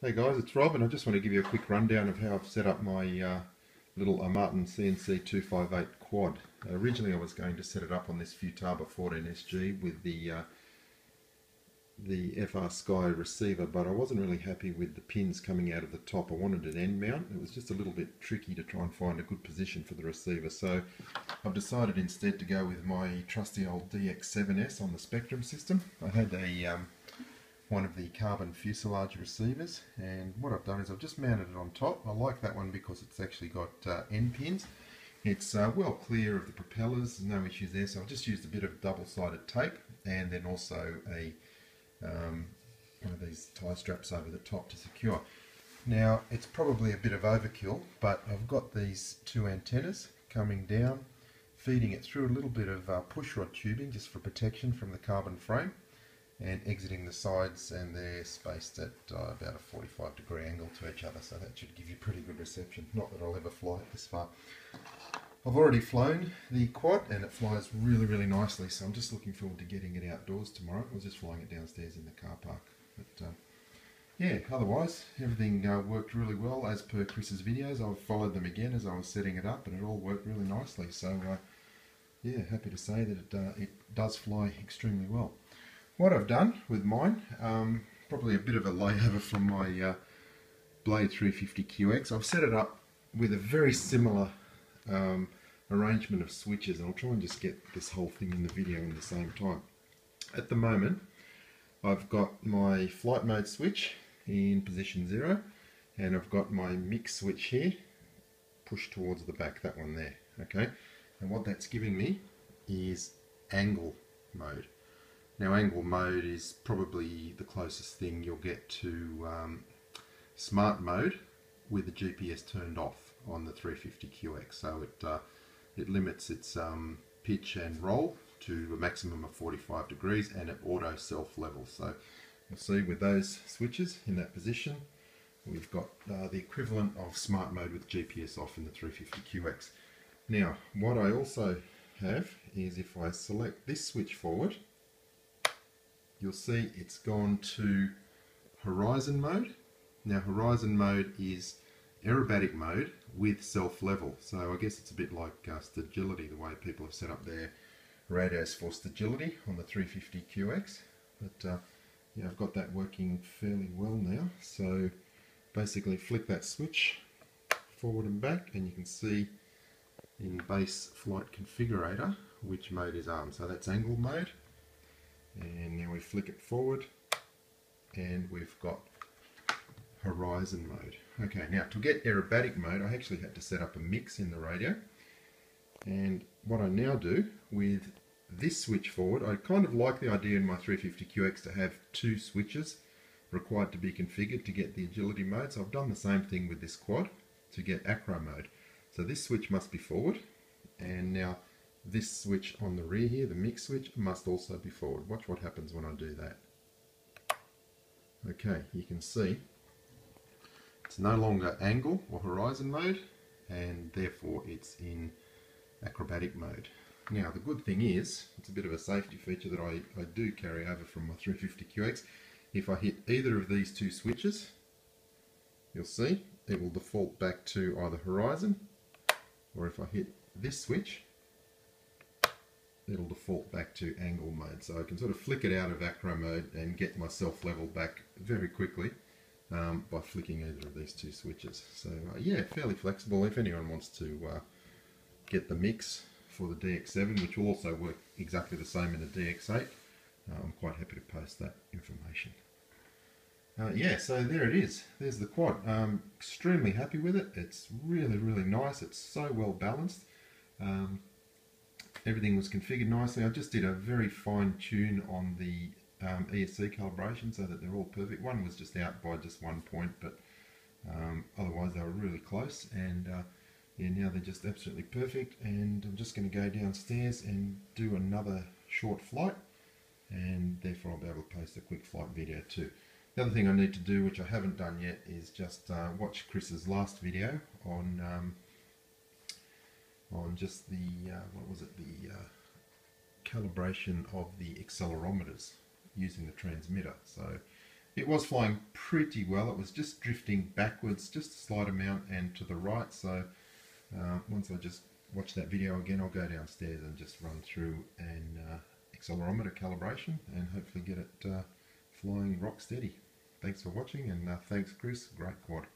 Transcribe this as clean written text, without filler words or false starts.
Hey guys, it's Rob and I just want to give you a quick rundown of how I've set up my little Armattan CNC258 quad. Originally I was going to set it up on this Futaba 14SG with the FR Sky receiver, but I wasn't really happy with the pins coming out of the top. I wanted an end mount. It was just a little bit tricky to try and find a good position for the receiver, so I've decided instead to go with my trusty old DX7S on the Spektrum system. I had one of the carbon fuselage receivers, and what I've done is I've just mounted it on top. I like that one because it's actually got end pins. It's well clear of the propellers, there's no issues there, so I've just used a bit of double-sided tape and then also one of these tie straps over the top to secure. Now it's probably a bit of overkill, but I've got these two antennas coming down, feeding it through a little bit of pushrod tubing just for protection from the carbon frame, and exiting the sides, and they're spaced at about a 45-degree angle to each other, so that should give you pretty good reception. Not that I'll ever fly it this far. I've already flown the quad and it flies really nicely, so I'm just looking forward to getting it outdoors tomorrow. I was just flying it downstairs in the car park. But yeah, otherwise everything worked really well as per Chris's videos. I've followed them again as I was setting it up and it all worked really nicely, so yeah, happy to say that it does fly extremely well. What I've done with mine, probably a bit of a layover from my Blade 350QX. I've set it up with a very similar arrangement of switches, and I'll try and just get this whole thing in the video at the same time. At the moment, I've got my flight mode switch in position 0, and I've got my mix switch here, pushed towards the back, that one there. Okay, and what that's giving me is angle mode. Now angle mode is probably the closest thing you'll get to smart mode with the GPS turned off on the 350QX. So it limits its pitch and roll to a maximum of 45 degrees, and it auto self levels. So you'll see with those switches in that position, we've got the equivalent of smart mode with GPS off in the 350QX. Now what I also have is, if I select this switch forward, you'll see it's gone to horizon mode. Now horizon mode is aerobatic mode with self-level, so I guess it's a bit like stagility, the way people have set up their radios for stagility on the 350QX. But yeah, I've got that working fairly well now. So basically flick that switch forward and back and you can see in base flight configurator which mode is on. So that's angle mode, and now we flick it forward and we've got horizon mode. Okay, now to get aerobatic mode I actually had to set up a mix in the radio, and what I now do with this switch forward, I kind of like the idea in my 350QX to have two switches required to be configured to get the agility mode, so I've done the same thing with this quad to get Acro mode. So this switch must be forward, and now this switch on the rear here, the mix switch, must also be forward. Watch what happens when I do that. Okay, you can see it's no longer angle or horizon mode, and therefore it's in acrobatic mode. Now the good thing is, it's a bit of a safety feature that I do carry over from my 350QX. If I hit either of these two switches, you'll see it will default back to either horizon, or if I hit this switch, it'll default back to angle mode. So I can sort of flick it out of acro mode and get my self-level back very quickly by flicking either of these two switches. So yeah, fairly flexible. If anyone wants to get the mix for the DX7, which will also work exactly the same in the DX8, I'm quite happy to post that information. Yeah, so there it is. There's the quad. Extremely happy with it. It's really nice. It's so well balanced. Everything was configured nicely. I just did a very fine tune on the ESC calibration so that they're all perfect. One was just out by just 1 point, but otherwise they were really close, and yeah, now they're just absolutely perfect. And I'm just going to go downstairs and do another short flight, and therefore I'll be able to post a quick flight video too. The other thing I need to do, which I haven't done yet, is just watch Chris's last video on just the what was it, the calibration of the accelerometers using the transmitter. So It was flying pretty well. It was just drifting backwards just a slight amount and to the right. So once I just watch that video again, I'll go downstairs and just run through an accelerometer calibration and hopefully get it flying rock steady. Thanks for watching, and thanks Chris, great quad.